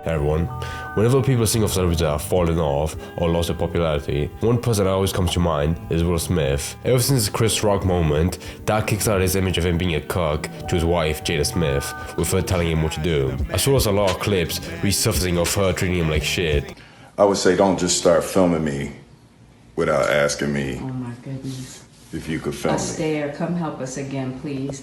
everyone. Whenever people think of celebrities that have fallen off or lost their popularity, one person that always comes to mind is Will Smith. Ever since the Chris Rock moment, that kickstarted his image of him being a cuck to his wife, Jada Smith, with her telling him what to do. I saw a lot of clips resurfacing of her treating him like shit. I would say don't just start filming me without asking me. Oh my goodness. If you could film me. Astaire, come help us again, please.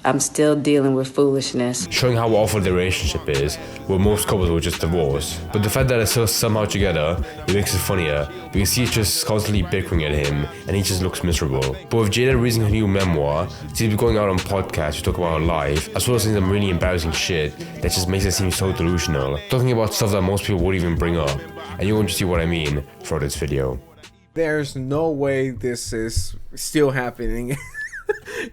I'm still dealing with foolishness. Showing how awful the relationship is, where most couples will just divorce. But the fact that they're still somehow together, it makes it funnier, because he's just constantly bickering at him, and he just looks miserable. But with Jada releasing her new memoir, she's been going out on podcasts to talk about her life, as well as saying some really embarrassing shit that just makes her seem so delusional. Talking about stuff that most people wouldn't even bring up, and you're going to see what I mean throughout this video. There's no way this is still happening.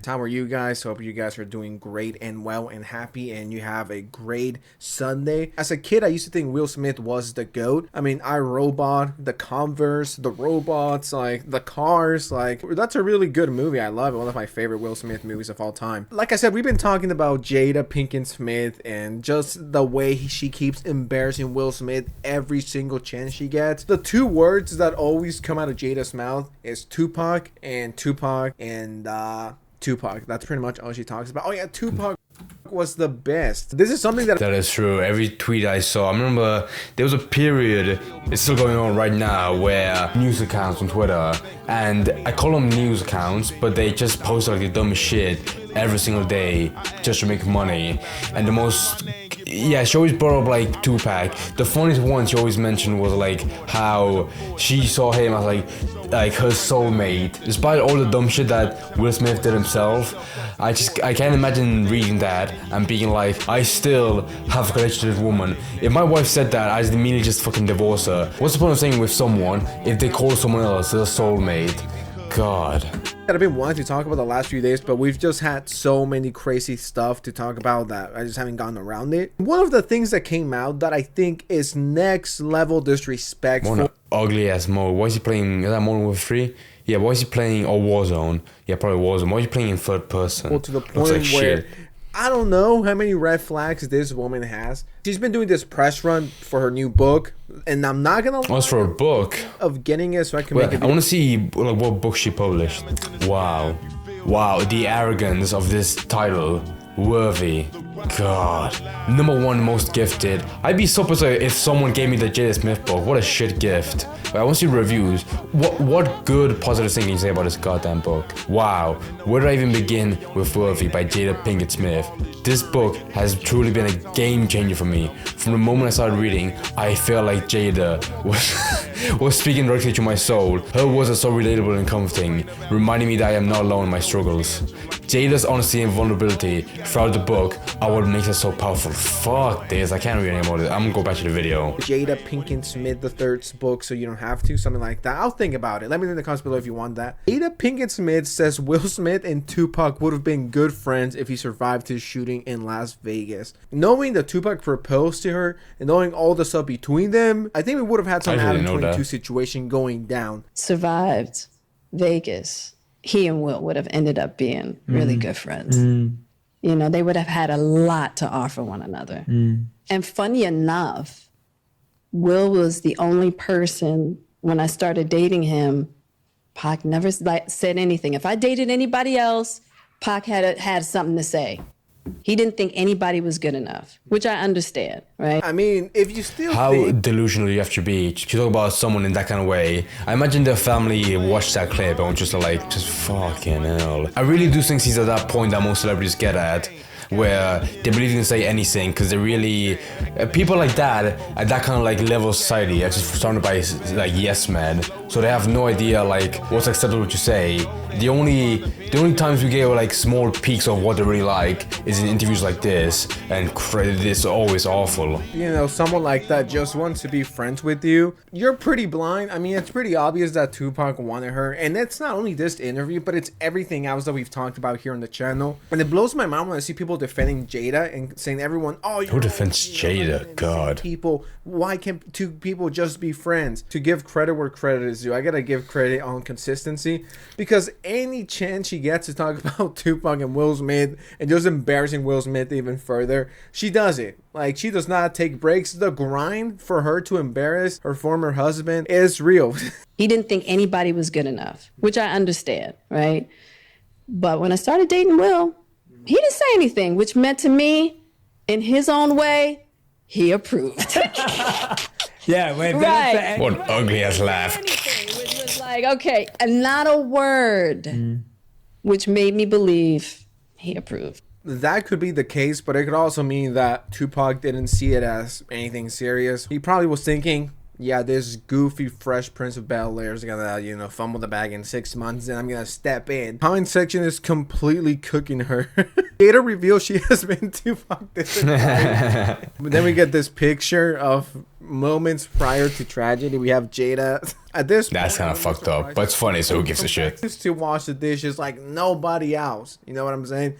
How are you guys? Hope you guys are doing great and well and happy, and you have a great Sunday. As a kid, I used to think Will Smith was the GOAT. I mean, iRobot, the Converse, the robots, like the cars, like that's a really good movie. I love it. One of my favorite Will Smith movies of all time. Like I said, we've been talking about Jada Pinkett Smith and just the way she keeps embarrassing Will Smith every single chance she gets. The two words that always come out of Jada's mouth is Tupac and Tupac. That's pretty much all she talks about. Oh yeah, Tupac was the best. This is something that is true. Every tweet I saw, I remember there was a period, it's still going on right now, where news accounts on Twitter, and I call them news accounts, but they just post like the dumbest shit every single day just to make money. And the most, yeah, she always brought up like Tupac. The funniest one she always mentioned was like how she saw him as like her soulmate. Despite all the dumb shit that Will Smith did himself, I can't imagine reading that and being like, I still have a connection to this woman. If my wife said that, I'd immediately just fucking divorce her. What's the point of saying with someone if they call someone else their soulmate? God. I've been wanting to talk about the last few days, but we've just had so many crazy stuff to talk about that I just haven't gotten around it. One of the things that came out that I think is next level disrespectful. One ugly ass mode. Why is he playing? Is that Modern Warfare 3? Yeah, why is he playing? Or Warzone? Yeah, probably Warzone. Why is he playing in third person? Well, to the point like where shit. I don't know how many red flags this woman has. She's been doing this press run for her new book, and I'm not gonna. What's for a book? Of getting it so I can make it. I want to see like what book she published. Wow, the arrogance of this title, worthy. God, #1 most gifted. I'd be surprised if someone gave me the Jada Smith book. What a shit gift. But I want to see reviews. What good positive thing can you say about this goddamn book? Wow, where do I even begin with Worthy by Jada Pinkett Smith? This book has truly been a game changer for me. From the moment I started reading, I felt like Jada was speaking directly to my soul. Her words are so relatable and comforting, reminding me that I am not alone in my struggles. Jada's honesty and vulnerability throughout the book are what makes it so powerful. Fuck this, I can't read any more of this. I'm gonna go back to the video. Jada Pinkett Smith III's book, so you don't have to, something like that. I'll think about it. Let me know in the comments below if you want that. Jada Pinkett Smith says Will Smith and Tupac would have been good friends if he survived his shooting in Las Vegas. Knowing that Tupac proposed to her and knowing all the stuff between them, I think we would have had some Adam 22 situation going down. Survived Vegas. He and Will would have ended up being really good friends. You know, they would have had a lot to offer one another. And funny enough, Will was the only person, when I started dating him, Pac never said anything. If I dated anybody else, Pac had something to say. He didn't think anybody was good enough, which I understand, right? I mean, if you still How delusional you have to be to talk about someone in that kind of way. I imagine their family watched that clip and just like, just fucking hell. I really do think he's at that point that most celebrities get at, where they believe they can say anything because they really people like that at that kind of like level of society are just surrounded by like yes men, so they have no idea like what's acceptable to say. The only times we get like small peaks of what they really like is in interviews like this, and it's always awful. You know, someone like that just wants to be friends with you. You're pretty blind. I mean, it's pretty obvious that Tupac wanted her, and it's not only this interview, but it's everything else that we've talked about here on the channel. And it blows my mind when I see people defending Jada and saying everyone, oh, who defends Jada? God, people, why can't two people just be friends? To give credit where credit is due, I gotta give credit on consistency, because any chance she gets to talk about Tupac and Will Smith and just embarrassing Will Smith even further, she does it. Like, she does not take breaks. The grind for her to embarrass her former husband is real. He didn't think anybody was good enough, which I understand, right? But when I started dating Will, he didn't say anything, which meant to me, in his own way, he approved. Yeah, wait, Right. What ugly ass laugh. Which was like, okay, and not a word, which made me believe he approved. That could be the case, but it could also mean that Tupac didn't see it as anything serious. He probably was thinking, yeah, this goofy Fresh Prince of Bel-Air is gonna, fumble the bag in 6 months, and I'm gonna step in. Comment section is completely cooking her. Jada reveals she has been Tupac this entire time. But then we get this picture of moments prior to tragedy. We have Jada. At this That's point, kind of fucked up, but it's funny, so who gives a shit? used to wash the dishes like nobody else. You know what I'm saying?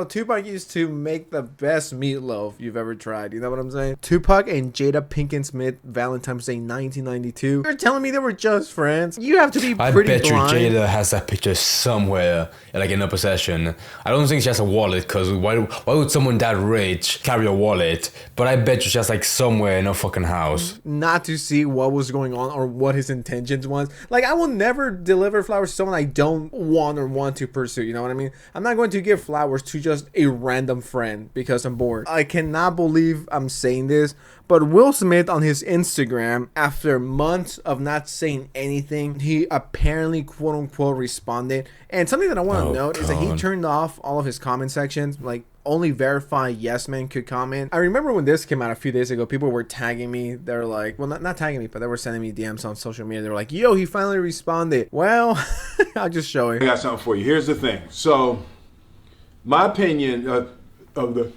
Tupac used to make the best meatloaf you've ever tried. You know what I'm saying? Tupac and Jada Pinkett Smith, Valentine's Day 1992. You're telling me they were just friends? You have to be I pretty bet blind. you Jada has that picture somewhere, like in her possession. I don't think she has a wallet, because why would someone that rich carry a wallet? But I bet you she has like somewhere in her fucking house. Not to see what was going on or what his intentions was. Like, I will never deliver flowers to someone I don't want to pursue. You know what I mean? I'm not going to give flowers to just a random friend because I'm bored. I cannot believe I'm saying this, but Will Smith on his Instagram, after months of not saying anything, he apparently quote unquote responded. And something that I want to note is that he turned off all of his comment sections. Like, only verified yes men could comment. I remember when this came out a few days ago, people were tagging me. They're like, well, not tagging me, but they were sending me DMs on social media. They were like, yo, he finally responded. Well, I'll just show it. I got something for you. Here's the thing. So, my opinion of the...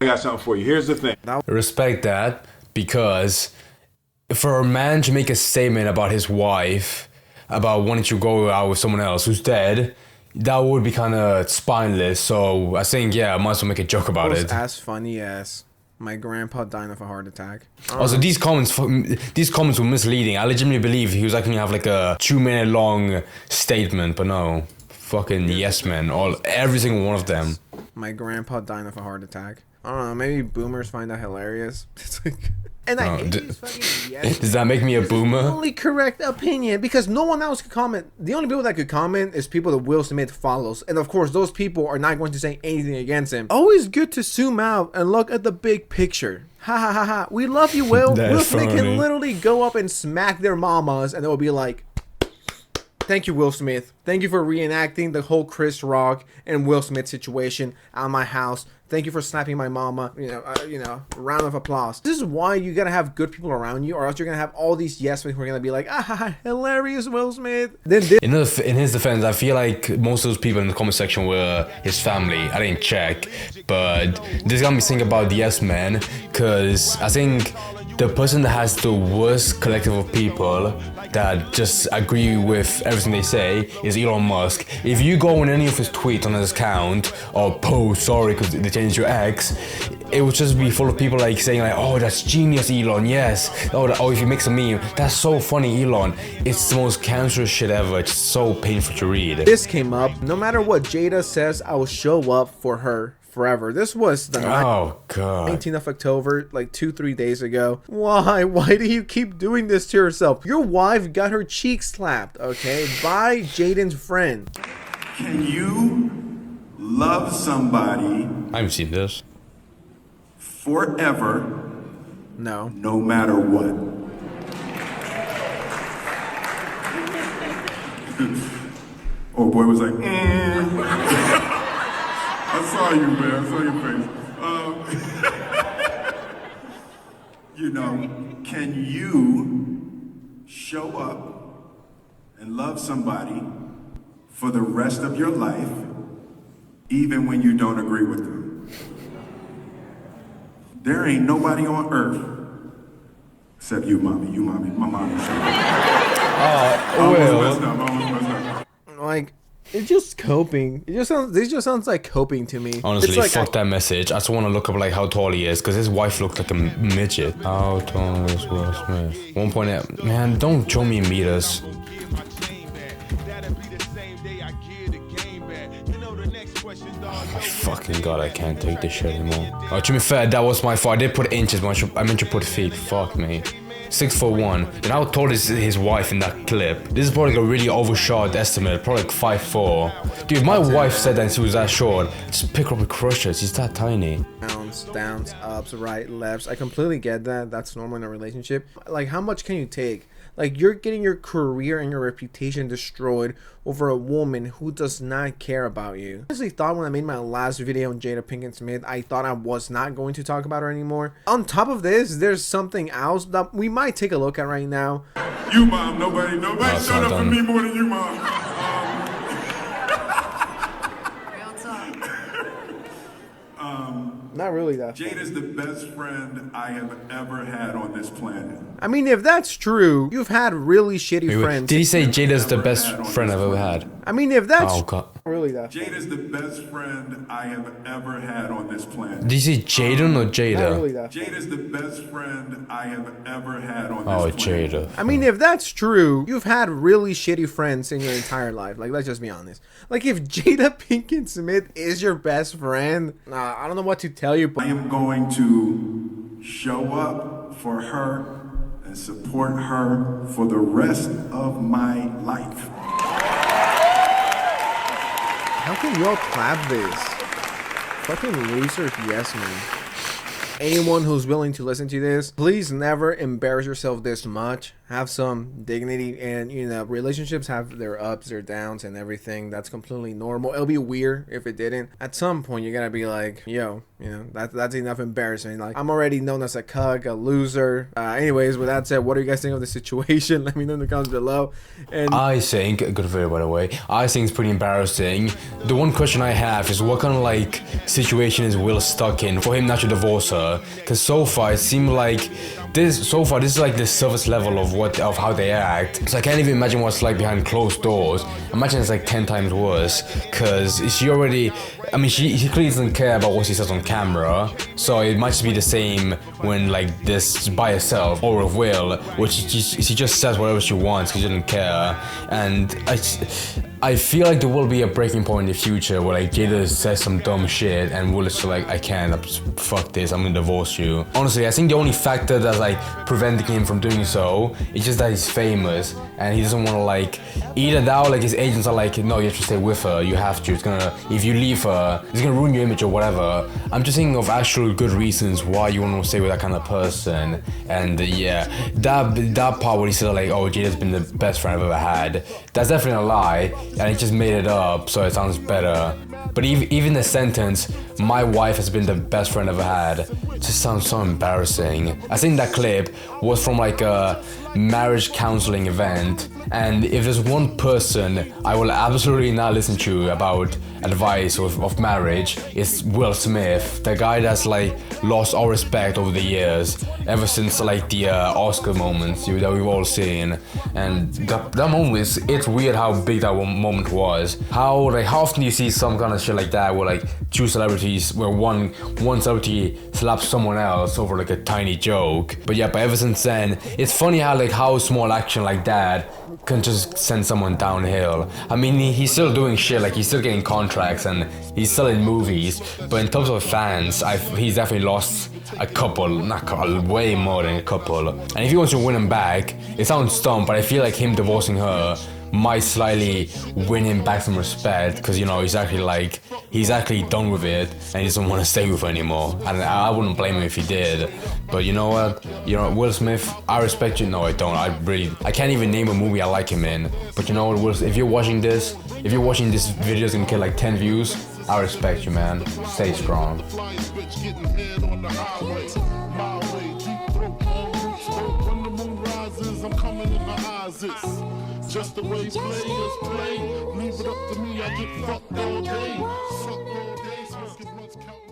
I got something for you. Here's the thing. Respect that, because for a man to make a statement about his wife, about wanting to go out with someone else who's dead, that would be kind of spineless. So I think, yeah, I might as well make a joke about it. As funny as my grandpa dying of a heart attack. Also, these comments were misleading. I legitimately believe he was like going to have like a 2-minute long statement, but no. Fucking yes men, every single one of them. My grandpa dying of a heart attack. I don't know, maybe boomers find that hilarious. It's like, and I hate these fucking yes. Does that make me a boomer? Only correct opinion, because no one else could comment. The only people that could comment is people that Will Smith follows, and of course those people are not going to say anything against him. Always good to zoom out and look at the big picture. Ha ha ha ha. We love you, Will. Will Smith can literally go up and smack their mamas, and they'll be like, thank you, Will Smith. Thank you for reenacting the whole Chris Rock and Will Smith situation at my house. Thank you for slapping my mama. Round of applause. This is why you gotta have good people around you, or else you're gonna have all these yes men who are gonna be like, hilarious, Will Smith. Then in his defense, I feel like most of those people in the comment section were his family. I didn't check, but this got me thinking about the yes men, because I think the person that has the worst collective of people that just agree with everything they say is Elon Musk. If you go on any of his tweets on his account, or post, sorry, because they changed your X, it would just be full of people like saying like, oh, that's genius, Elon, yes. Oh, if you make a meme, that's so funny, Elon. It's the most cancerous shit ever. It's so painful to read. This came up. No matter what Jada says, I will show up for her forever. This was the 19th of October, like 2-3 days ago. Why do you keep doing this to yourself? Your wife got her cheek slapped, okay, by Jaden's friend. Can you love somebody I haven't seen this forever? No matter what? Oh boy was like, I saw you, man. I saw your face. Can you show up and love somebody for the rest of your life, even when you don't agree with them? There ain't nobody on earth except you, mommy. My mommy. Well, Almost messed up. Like, It's just coping. This just sounds like coping to me. Honestly, it's like fuck that message. I just want to look up like how tall he is, because his wife looked like a midget. How tall is Will Smith? 1.8. Man, don't show me meters. Oh my fucking god, I can't take this shit anymore. Oh, to be fair, that was my fault. I did put inches, but I meant to put feet. Fuck me. 6'1". And how tall is his wife in that clip? This is probably like a really overshot estimate, probably like 5'4". Dude, if my wife said that she was that short, just pick her up and crush her. She's that tiny. Downs, ups, right, lefts. I completely get that. That's normal in a relationship. Like, how much can you take? Like, you're getting your career and your reputation destroyed over a woman who does not care about you. I honestly thought when I made my last video on Jada Pinkett Smith, I thought I was not going to talk about her anymore. On top of this, there's something else that we might take a look at right now. You, Mom. Nobody showed up for me more than you, Mom. Not really that. Jada's the best friend I have ever had on this planet. I mean, if that's true, you've had really shitty friends. Did he say Jada's the best friend I've ever had? I mean, if that's really that. Jada's the best friend I have ever had on this planet. Did you say Jaden or Jada? Really that. Jada's the best friend I have ever had on this planet. Jada. I mean, if that's true, you've had really shitty friends in your entire life. Like, let's just be honest. Like, if Jada Pinkett Smith is your best friend, I don't know what to tell you, but I am going to show up for her and support her for the rest of my life. how can y'all clap this? Fucking losers, yes, man. Anyone who's willing to listen to this, please never embarrass yourself this much. Have some dignity, and you know, relationships have their ups, their downs, and everything. That's completely normal. It'll be weird if it didn't. At some point, you gotta be like, yo, you know, that's enough embarrassing. Like, I'm already known as a cuck, a loser. Anyways, with that said, what do you guys think of the situation? Let me know in the comments below. And I think, good video by the way, I think it's pretty embarrassing. The one question I have is what kind of like situation is Will stuck in for him not to divorce her? Because so far it seemed like this is like the surface level of how they act. So I can't even imagine what's like behind closed doors. Imagine it's like 10 times worse, because she already, I mean, she clearly doesn't care about what she says on camera, so it might just be the same when like this by herself, or with Will, which she just says whatever she wants because she doesn't care. And I feel like there will be a breaking point in the future where like Jada says some dumb shit and Will is just like, I can't, fuck this, I'm gonna divorce you. Honestly, I think the only factor that's like preventing him from doing so is just that he's famous and he doesn't want to like, either that or like his agents are like, no, you have to stay with her, you have to, it's gonna, if you leave her, it's gonna ruin your image or whatever. I'm just thinking of actual good reasons why you want to stay with that kind of person. And yeah, that part where he said like, oh, Jada's been the best friend I've ever had, that's definitely a lie, and he just made it up so it sounds better. But even the sentence, my wife has been the best friend I've ever had, just sounds so embarrassing. I think that clip was from like a marriage counseling event, and if there's one person I will absolutely not listen to about advice of marriage, it's Will Smith, the guy that's like lost all respect over the years, ever since like the Oscar moments that we've all seen. And that moment it's weird how big that moment was. How often do you see some kind of shit like that where like two celebrities, where one celebrity slaps someone else over like a tiny joke? But yeah, but ever since then, it's funny how small action like that can just send someone downhill. I mean, he's still doing shit, like he's still getting contracts and he's still in movies, but in terms of fans, he's definitely lost a couple, way more than a couple. And if he wants to win him back, it sounds dumb, but I feel like him divorcing her might slightly win him back some respect, because you know he's actually done with it and he doesn't want to stay with her anymore. And I wouldn't blame him if he did. But you know what? You know, Will Smith, I respect you. No, I don't. I can't even name a movie I like him in. But you know what, Will, if you're watching this video is gonna get like 10 views, I respect you, man. Stay strong. Just the way players play. Leave it up to me, I get fucked all day. Smoking blunts, count